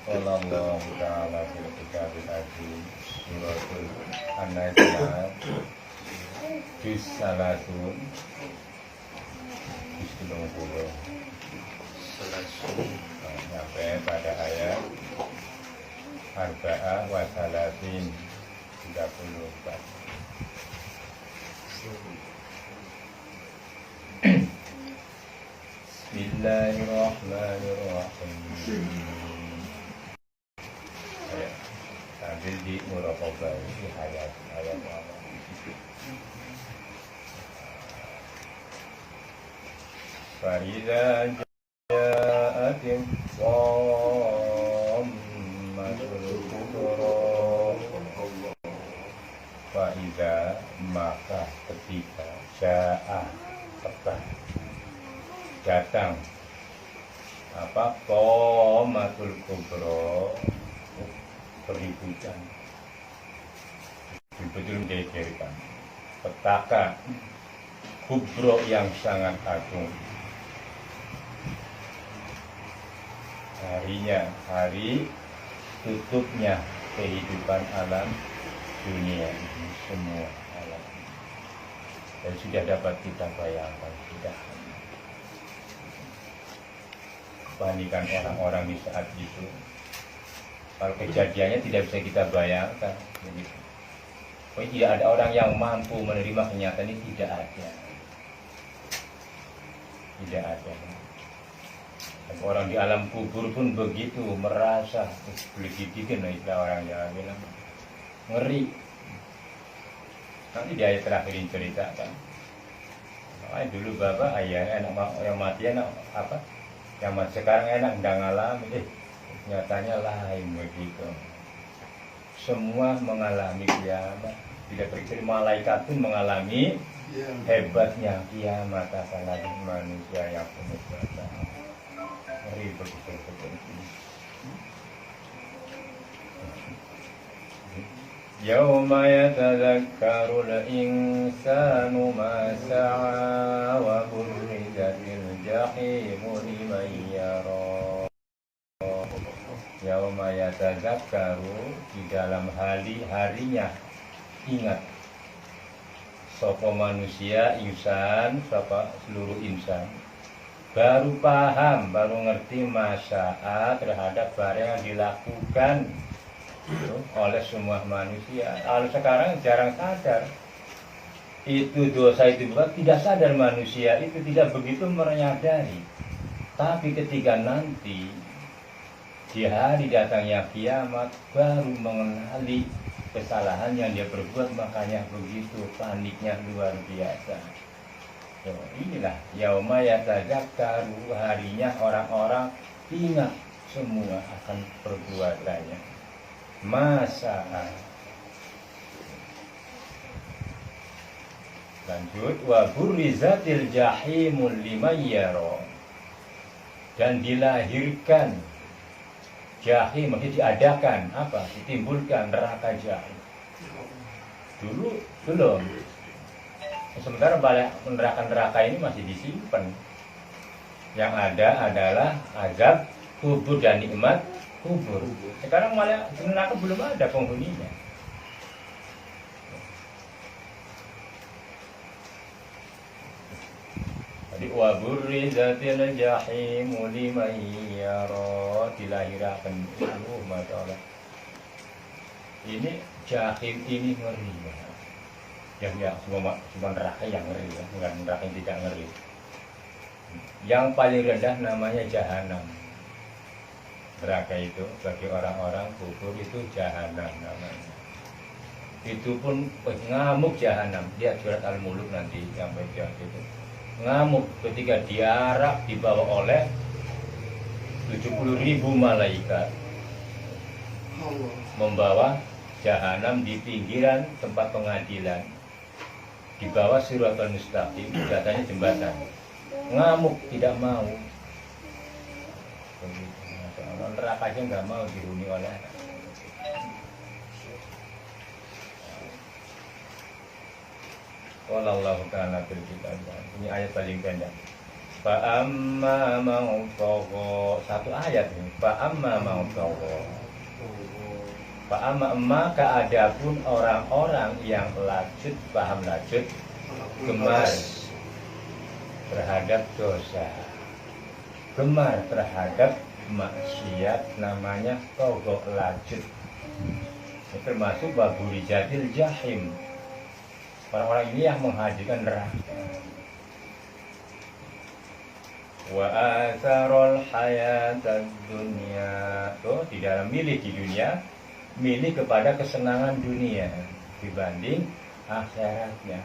Wallahu ta'ala fil kitabil aziz suratul an-nazi'at juz salatun juz 30 sampai pada ayat arba'ah wa salatin 34. Bismillahirrahmanirrahim. Sambil di muraqabah di ayat Allah. Faiza ja'atim dhammatul kubra. Faiza maka ketika ja'a datang apa qomatul kubro keributan betul menjadikan petaka kubro yang sangat agung, hari tutupnya kehidupan alam dunia ini semua alam, dan sudah dapat kita bayangkan sudah kepanikan orang-orang di saat itu. Kalau kejadiannya tidak bisa kita bayangkan, pokoknya tidak ada orang yang mampu menerima kenyataan ini, tidak ada. Dan orang di alam kubur pun begitu merasa dibikin istilah orang Jawa bilang ngeri. Nanti di ayat terakhir ini ceritakan, dulu bapak ayahnya anak yang mati anak apa? Yang mati sekarang enak udah ngalami, nyatanya lain begitu. Semua mengalami kiamat, tidak berkecuali malaikat pun mengalami hebatnya kiamat, apalagi manusia yang penuh dosa. Ngeri begitu. Yauma yatadzakkarul insanu ma sa'a wa burrizatil jahimu liman yara. Yauma yatadzakkaru, di dalam harinya ingat sapa manusia insan, sapa seluruh insan baru paham, baru ngerti masalah terhadap barang yang dilakukan oleh semua manusia. Kalau sekarang jarang sadar itu dosa itu bukan, tidak sadar manusia itu tidak begitu menyadari. Tapi ketika nanti di hari datangnya kiamat baru mengenali kesalahan yang dia perbuat, makanya begitu paniknya luar biasa. Inilah yauma yatadzakkaru, harinya orang-orang ingat semua akan perbuatannya. Masa lanjut wa burrizatil jahimul liman yara, dan dilahirkan jahim, maksudnya diadakan apa? Ditimbulkan neraka jahim. Dulu belum. Sementara neraka ini masih disimpan. Yang ada adalah azab kubur dan nikmat kubur. Sekarang malah neraka belum ada penghuninya. Jadi wa burrizatil jahimu liman yara, dilahirkan masalah. Ini jahim ini ngeri banget. Ya semua neraka yang ngeri ya, bukan neraka yang tidak ngeri. Yang paling rendah namanya jahanam. Neraka itu bagi orang-orang kufur itu jahanam namanya. Itu pun ngamuk jahanam. Dia surat Al-Muluk nanti yang baca itu. Ngamuk ketika diarak dibawa oleh 70.000 malaikat, membawa jahanam di pinggiran tempat pengadilan, di bawah Siratal Mustaqim, katanya jembatan. Ngamuk, tidak mau. Neraka aja nggak mau dihuni oleh. Wallahu ta'ala fil kitab. Ini ayat paling pendek. Fa amma man tagha. Satu ayat ini. Fa amma man tagha. Fa amma maka adapun orang-orang yang lanjut, paham lanjut, gemar terhadap dosa, gemar terhadap maksiat, namanya tagha lanjut. Termasuk baburi jadil jahim. Orang-orang ini yang menghadirkan neraka. Wa atharul hayatad dunya. Tuh, di dalam milih di dunia, milih kepada kesenangan dunia dibanding akhiratnya.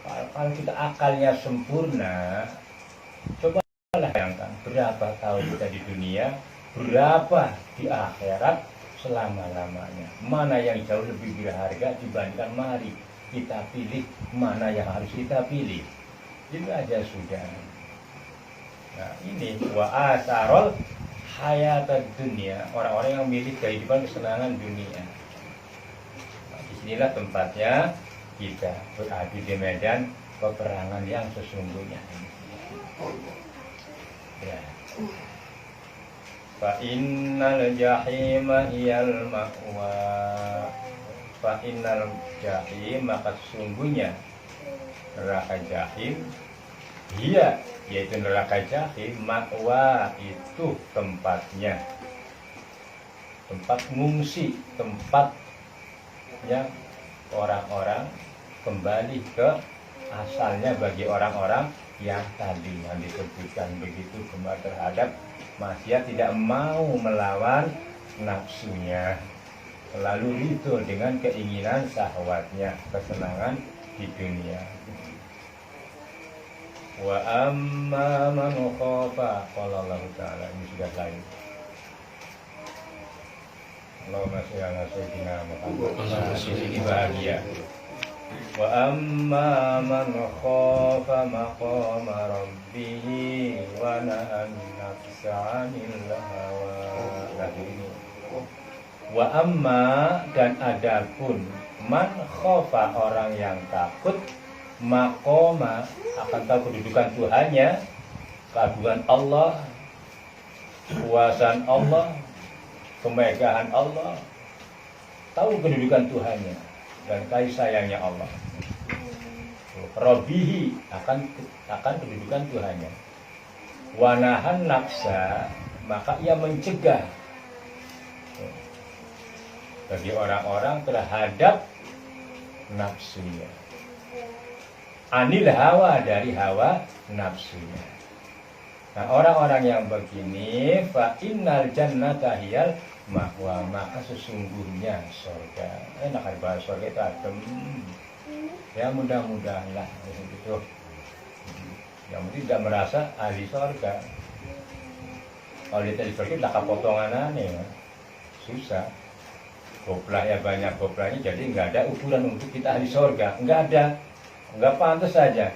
Kalau kita akalnya sempurna, coba bayangkan berapa tahun kita di dunia, berapa di akhirat selama-lamanya. Mana yang jauh lebih berharga dibandingkan, mari kita pilih mana yang harus kita pilih. Itu aja sudah. Nah, ini wa asarul hayatad dunia, orang-orang yang memilih kehidupan kesenangan dunia. Nah, disinilah tempatnya kita beradu di medan peperangan yang sesungguhnya. Ya. Fa innal jahima hiyal ma'wa. Fa innal jahim, maka sesungguhnya neraka jahim, iya, yaitu neraka jahim, ma'wa itu tempatnya, tempat ngungsi, tempatnya orang-orang kembali ke asalnya bagi orang-orang yang tadi yang disebutkan begitu, gemar terhadap maksiat, tidak mau melawan nafsunya, selalu ridho dengan keinginan syahwatnya, kesenangan di dunia. Wa amma man khafa, qala Allah Ta'ala, ini sudah lain. Allahumma sholli ala sayyidina Muhammad. Ini bahagia. Wa amma man khafa maqama rabbih wa nahan nafsa 'anil hawa. Ini. Wa amma, dan adapun man khafa, orang yang takut, maqama, akan tahu kedudukan Tuhannya, keagungan Allah, kuasaan Allah, kemegahan Allah, tahu kedudukan Tuhannya dan kasih sayangnya Allah. Rabbihi, akan kedudukan Tuhannya. Wanahan nafsa, maka ia mencegah bagi orang-orang terhadap nafsunya. Anil hawa, dari hawa nafsunya. Nah, orang-orang yang begini, fa innal jannata hiyal mahwa, maka sesungguhnya surga. Enak kan bahas surga itu adem. Ya mudah-mudahan lah gitu. Yang penting tidak merasa ahli surga. Kalau dia di surga tidak kepotongan aneh, ya. Susah. Goplahnya banyak, goplahnya, jadi nggak ada ukuran untuk kita ahli surga. Nggak ada. Nggak pantas saja.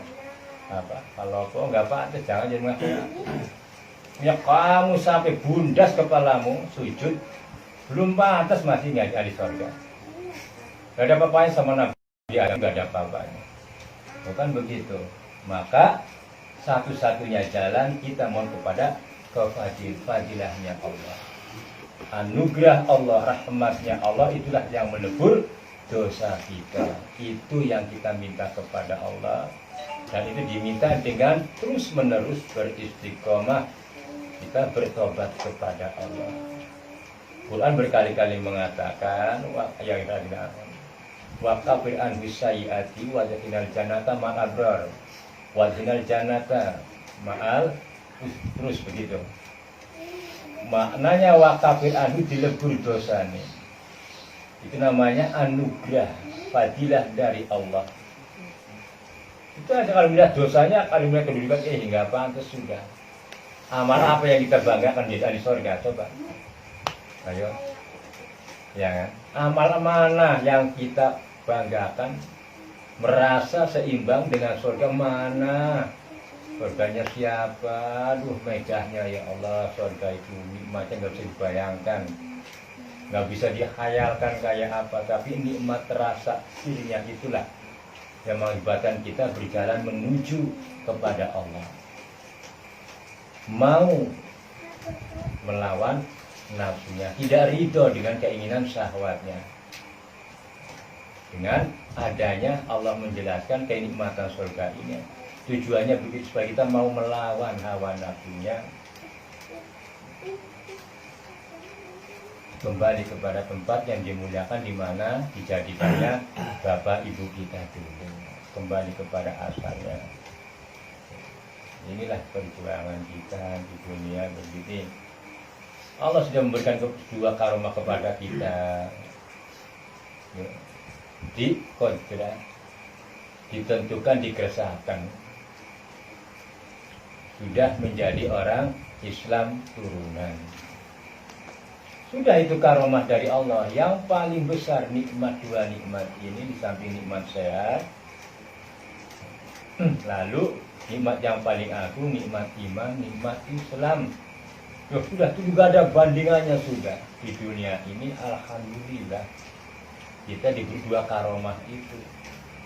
Apa? Kalau kok nggak pantas, jangan jadi mengaku. Ya kamu sampai bundas kepalamu sujud, belum pantas, masih nggak ahli surga. Nggak ada apa-apanya sama Nabi Adam, nggak ada apa-apanya. Bukan begitu. Maka satu-satunya jalan kita mohon kepada kefadilahnya Allah. Anugerah Allah, rahmatnya Allah, itulah yang menebur dosa kita. Itu yang kita minta kepada Allah, dan itu diminta dengan terus-menerus beristiqomah, kita bertobat kepada Allah. Quran berkali-kali mengatakan wa kafir an bisayiati wa zakinal jannata ma'al abrar wa zakinal jannata ma'al, terus begitu. Maknanya wa kafir anhu, dilebur dosa nih. Itu namanya anugerah, fadilah dari Allah. Itu aja, kalau melihat dosanya, kalau melihat kedudukan, nggak pantas sudah. Amal apa yang kita banggakan di ahli surga, coba. Ayo. Ya kan? Amal mana yang kita banggakan, merasa seimbang dengan surga, mana? Surganya siapa? Aduh, megahnya ya Allah, surga itu nikmatnya nggak bisa dibayangkan. Nggak bisa dihayalkan kayak apa, tapi nikmat terasa dirinya, itulah yang mengakibatkan kita berjalan menuju kepada Allah. mau melawan nafsunya, tidak ridho dengan keinginan syahwatnya. Dengan adanya Allah menjelaskan kenikmatan surga ini, tujuannya begitu supaya kita mau melawan hawa nafsunya, kembali kepada tempat yang dimuliakan, di mana dijadikannya bapak ibu kita dulu, kembali kepada asalnya. Inilah perjuangan kita di dunia begini. Allah sudah memberikan dua karomah kepada kita, di kodrat, ditentukan, dikersahkan, sudah menjadi orang Islam turunan. Sudah itu karomah dari Allah. Yang paling besar nikmat, dua nikmat ini di samping nikmat sehat, lalu nikmat yang paling agung, nikmat iman, nikmat Islam. Sudah, itu juga ada bandingannya sudah. Di dunia ini alhamdulillah kita diberi dua karomah itu.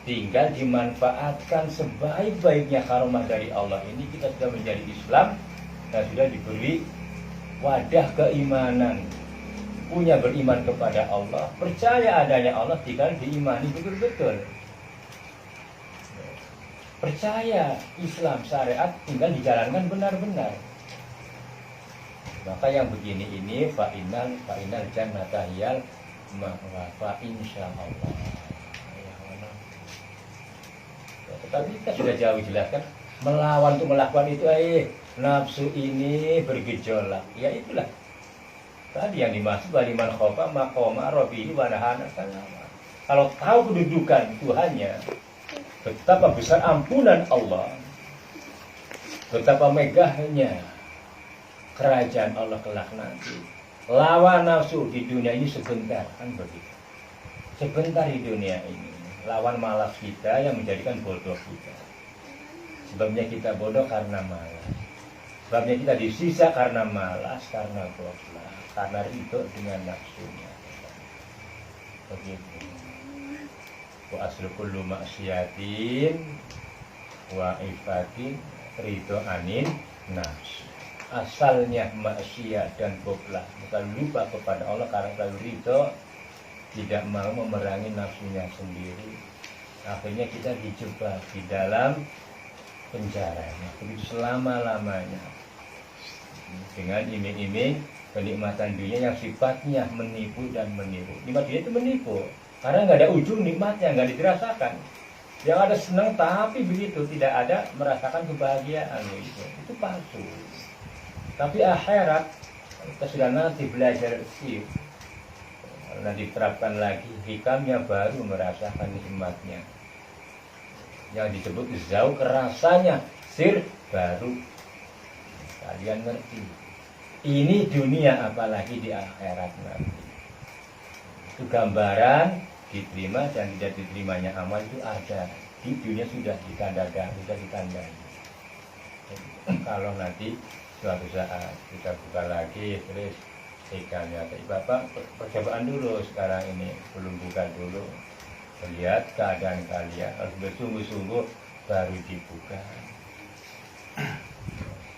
Tinggal dimanfaatkan sebaik-baiknya karomah dari Allah ini. Kita sudah menjadi Islam dan sudah diberi wadah keimanan, punya beriman kepada Allah, percaya adanya Allah, tinggal diimani betul-betul. Percaya Islam syariat, tinggal dijalankan benar-benar. Maka yang begini ini fa'inal jannata hiyal ma'wa fa insyaallah. Tetapi kita sudah jauh jelaskan, melawan untuk melakukan itu, nafsu ini bergejolak. Ya itulah tadi yang dimaksud waliman khofa maqama rabbihi wa nahana salama. Kalau tahu kedudukan Tuhannya, betapa besar ampunan Allah, betapa megahnya kerajaan Allah kelak nanti. Lawan nafsu di dunia ini sebentar, kan begitu. Sebentar di dunia ini. Lawan malas kita yang menjadikan bodoh kita. Sebabnya kita bodoh karena malas. Sebabnya kita disisa karena malas, karena goblok, karena ridho dengan nafsunya. Begitu. Wa aslu kullu maksiatin wa ifatin ridho anin nafs. Asalnya maksiat dan goblok, bukan lupa kepada Allah karena selalu ridho, tidak mau memerangi nafsunya sendiri. Akhirnya kita dijebak di dalam penjaranya selama-lamanya dengan iming-iming kenikmatan dunia yang sifatnya menipu dan meniru. Nikmat dunia itu menipu karena nggak ada ujung nikmatnya, nggak dirasakan. Yang ada senang tapi begitu, tidak ada merasakan kebahagiaan, itu palsu. Tapi akhirat kita sudah nanti belajar sih, nanti diterapkan lagi hikamnya, baru merasakan nikmatnya. Yang disebut zauq, rasanya, sir, baru kalian ngerti. Ini dunia, apalagi di akhirat nanti. Itu gambaran diterima dan tidak diterimanya amal itu ada. Di dunia sudah ditandakan, sudah ditandai. Kalau nanti suatu saat kita buka lagi terus ikannya, Bapak percobaan dulu sekarang ini, belum buka dulu, lihat keadaan kalian, harus bersungguh-sungguh baru dibuka.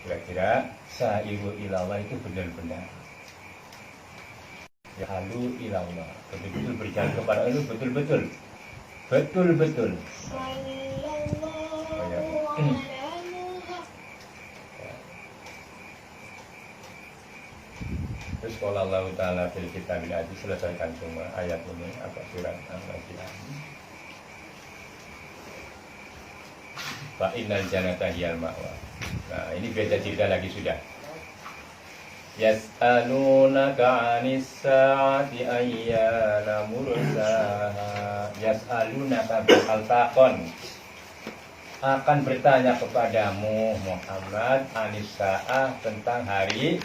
Kira-kira sa'iru ilallah itu benar-benar ya, halu ilallah, betul-betul berjalan kepada Allah, betul-betul Terus kalau Allah Ta'ala fil kitabil aziz, selesaikan semua ayat ini, apa surat Al-Ma'idah. Fa innal jannata hiyal ma'wa. Nah, ini beda cerita lagi sudah. Yas'alunaka 'anis sa'ati ayyana mursaha. Yas'alunaka bakal takon, akan bertanya kepadamu Muhammad anis sa'ah, tentang hari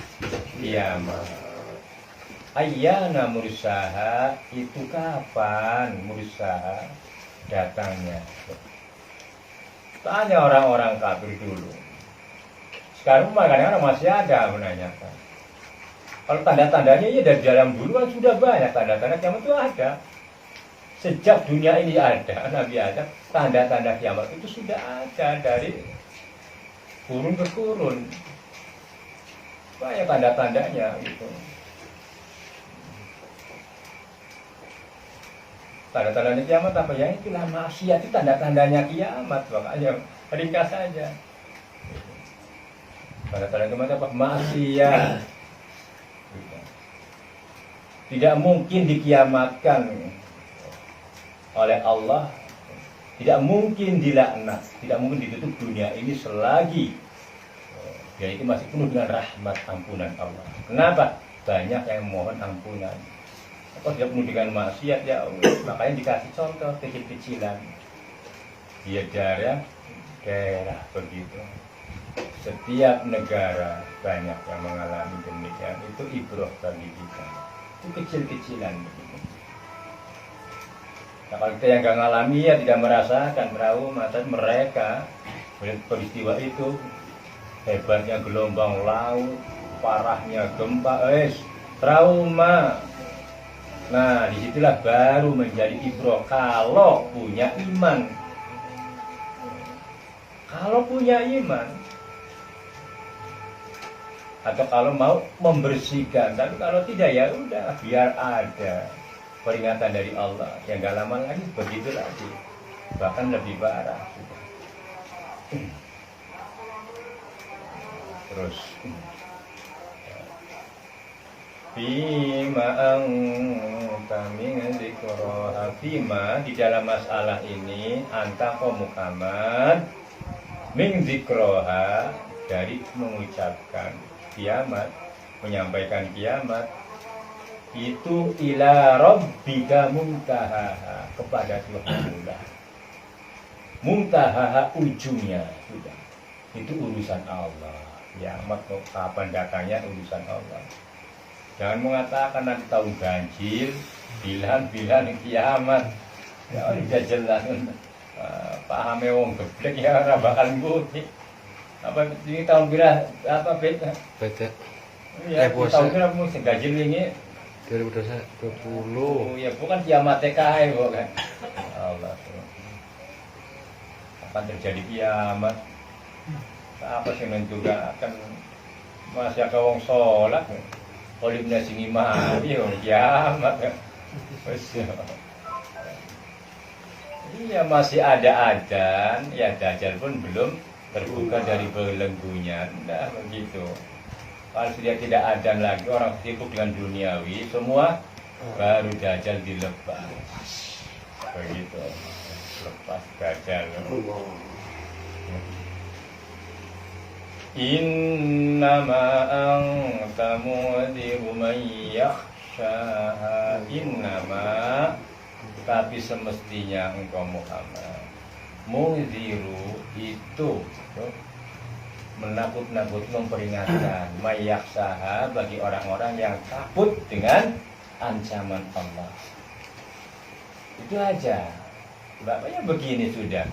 kiamat. Ayyana mursaha, itu kapan mursaha datangnya. Tanya orang-orang kafir dulu. Sekarang kadang-kadang masih ada menanyakan. Kalau tanda-tandanya ya dari dalam dulu kan sudah banyak tanda-tanda kiamat itu ada. Sejak dunia ini ada, Nabi Adam, tanda-tanda kiamat itu sudah ada dari kurun ke kurun. banyak tanda-tandanya gitu. Tanda-tandanya kiamat apa ya? Itulah maksiat, itu tanda-tandanya kiamat. Makanya ringkas saja. Tanda-tanda kiamat apa? Maksiat. Tidak mungkin dikiamatkan oleh Allah, tidak mungkin dilaknat, tidak mungkin ditutup dunia ini selagi dia itu masih penuh dengan rahmat ampunan Allah. Kenapa? Banyak yang mohon ampunan. Kalau dia penuh dengan maksiat, ya Allah, makanya dikasih contoh kecil-kecilan. Dia daerah begitu. Setiap negara banyak yang mengalami demikian. Itu ibrah bagi kita. Itu kecil-kecilan begitu. Nah, kalau kita yang nggak ngalami ya tidak merasakan trauma, tapi mereka melihat peristiwa itu, hebatnya gelombang laut, parahnya gempa, trauma. Nah, disitulah baru menjadi ibrah kalau punya iman. Kalau punya iman, atau kalau mau membersihkan, tapi kalau tidak ya udah biar ada peringatan dari Allah yang gak lama lagi begitu lagi, bahkan lebih parah. Terus Fima anta min dzikroha, fima di dalam masalah ini anta kau Muhammad min dzikroha, dari mengucapkan kiamat, menyampaikan kiamat itu ila rabbika muntahaha, kepada Tuhanmu. Muntahaha ujungnya sudah. Itu urusan Allah. Kiamat kapan datangnya urusan Allah. Jangan mengatakan nanti tahun ganjil, bilang kiamat. Ya udah jelas. Pahame wong geblek ya ora bakal ngerti. Apa ini tahun bila apa beda? Beda. Ya, tahun bila mesti ganjil ini 2020. Oh ya bukan kiamat TKI bukan. Allah. Akan terjadi kiamat. Apa sih juga akan masih ada wong sholat. Olehnya sing imam ya kiamat. Iya masih ada adzan, ya dajjal pun belum terbuka dari belenggunya. Nah begitu. Kalau sudah tidak adzan lagi, orang sibuk dengan duniawi, semua baru dajjal dilepas. Begitu. Lepas dajjal. Innama anta mudhiru man yakhshaha. Innama, tapi semestinya engkau Muhammad mudhiru itu menakut-nakut, memperingatkan mayaksaha, bagi orang-orang yang takut dengan ancaman Allah. Itu aja. Bapaknya begini sudah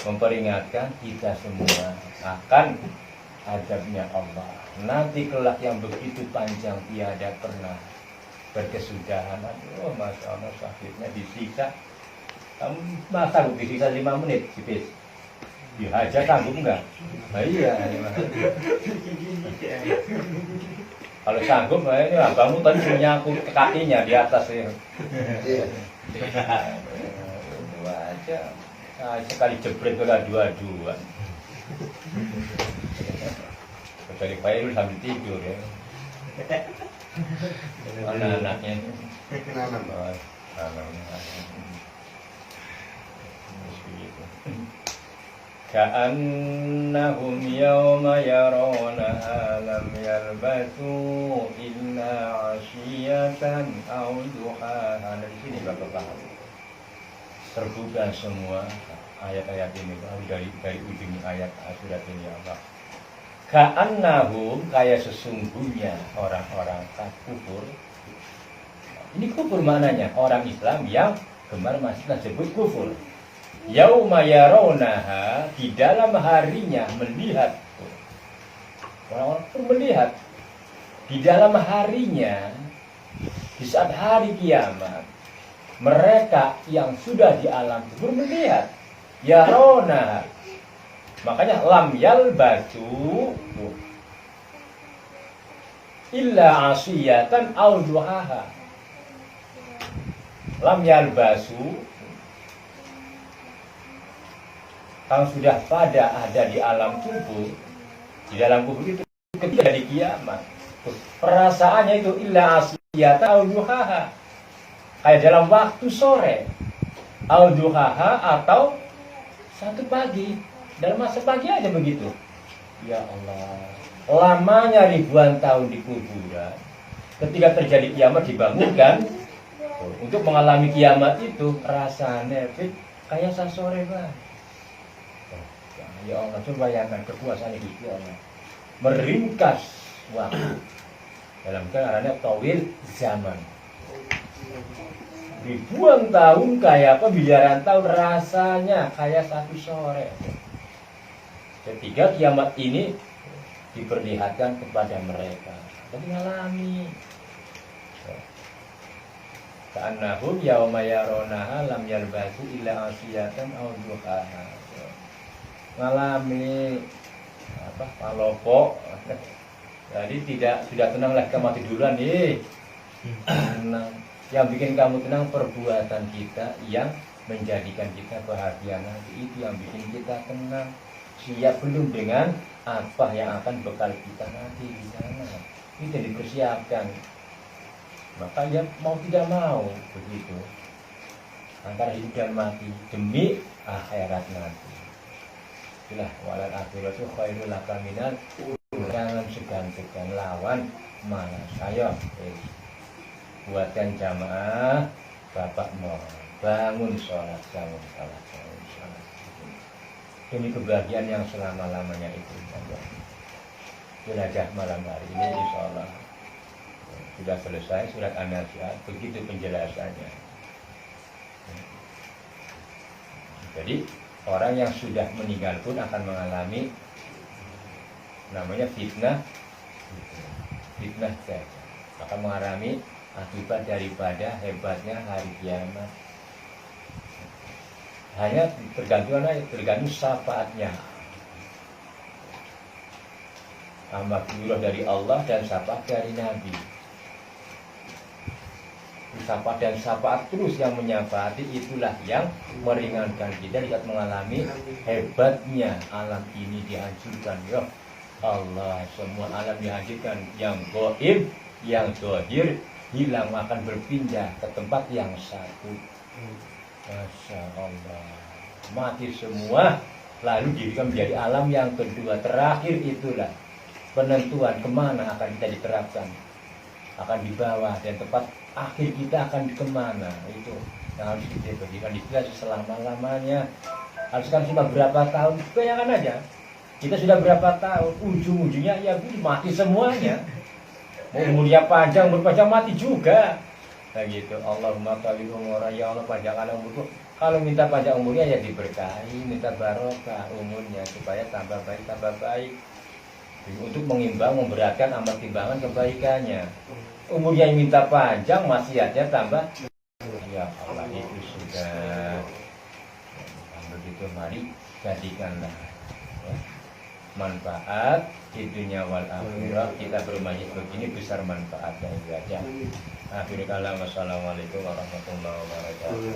memperingatkan kita semua akan azabnya Allah. Nanti kelak yang begitu panjang tiada pernah berkesudahan. Oh Masya Allah, sakitnya disiksa. Kamu masa disiksa 5 menit sipis? Dihajar sanggup enggak? Nah, iya. Kalau sanggup, ini abangmu tadi menyangkut ke kakinya di atas ya. Itu aja. Nah, sekali jebret udah dua-dua. Dari Fairul sambil tidur ya. Mana anaknya? Anaknya. Ka'annahum yawma yarawnaha lam yalbathu illa 'ashiyatan aw duhaha. Dari sini Bapak paham. Terbuka semua ayat-ayat ini dari ujung ayat surat ini apa? Ka'annahum, kayak sesungguhnya orang-orang kafir. Ini kufur maknanya, orang Islam yang gemar masih disebut kufur. Yauma yarawnaha, di dalam harinya melihat. Orang-orang pun melihat di dalam harinya, di saat hari kiamat, mereka yang sudah di alam kubur melihat yarawnaha. Makanya lam yalbatu, illa asiyatan aw duhaha. Lam yalbasu, kalau sudah pada ada di alam kubur, di dalam kubur itu ketika di kiamat, perasaannya itu illa asiyatan aw duhaha, kayak dalam waktu sore, aw duhaha, atau satu pagi, dalam masa pagi aja begitu. Ya Allah, lamanya ribuan tahun di kuburan, ketika terjadi kiamat dibangunkan untuk mengalami kiamat itu, rasanya kayak sasore banget. Ya Allah, coba bayangkan kekuasaan itu, ya Allah, meringkas waktu dalam keadaannya tawil zaman, ribuan tahun kayak apa, miliaran tahun, rasanya kayak satu sore. Ketika kiamat ini diperlihatkan kepada mereka, jadi ngalami ka'annahum yauma yaronaha lam yalbasu illa asiyatan aw duhaha. Ngalami apa, palopok. Jadi sudah tenanglah, kita mati duluan nih. Tenang. Yang bikin kamu tenang perbuatan kita yang menjadikan kita bahagia nanti, itu yang bikin kita tenang. Siap belum dengan apa yang akan bekal kita nanti di sana, itu dipersiapkan. Maka ya mau tidak mau begitu, antara hidup dan mati demi akhirat nanti. Itulah walal akhiratu khairul laka minal, jangan segan-segan lawan malas. Ayo buatkan jamaah, bapak mau bangun sholat, bangun sholat. Demi kebahagiaan yang selama-lamanya itu. Jelajah malam hari ini insya Allah sudah selesai surat An-Nazi'at, begitu penjelasannya. Jadi orang yang sudah meninggal pun akan mengalami namanya fitnah saja, akan mengalami akibat daripada hebatnya hari kiamat. Hanya tergantung syafaatnya, alhamdulillah dari Allah dan syafaat dari Nabi. Syafaat dan syafaat terus yang menyafaati, itulah yang meringankan kita saat mengalami hebatnya alam ini dihancurkan. Ya Allah, semua alam dihancurkan, yang gaib, yang zahir hilang, akan berpindah ke tempat yang satu. Masya Allah, mati semua, lalu dijadikan menjadi alam yang kedua, terakhir. Itulah penentuan kemana akan kita diterapkan, akan dibawa, dan tempat akhir kita akan kemana, itu yang harus kita berikan dijelas selama-lamanya. Harus kan cuma berapa tahun, bayangkan aja, kita sudah berapa tahun, ujung-ujungnya ya mati semuanya. Mau umurnya panjang, berpanjang mati juga. Nah gitu, Allahumma tawil umurnya, ya Allah panjangkan umurku. Kalau minta panjang umurnya ya diberkahi, minta barokah umurnya supaya tambah baik. Untuk mengimbang, memberatkan amal timbangan kebaikannya. Umurnya yang minta panjang, maksiatnya tambah. Ya Allah, itu sudah. Begitu, mari jadikanlah manfaat di dunia wal akhirah. Kita bermajlis begini besar manfaatnya ya. Akhirul kalam, wassalamualaikum warahmatullahi wabarakatuh.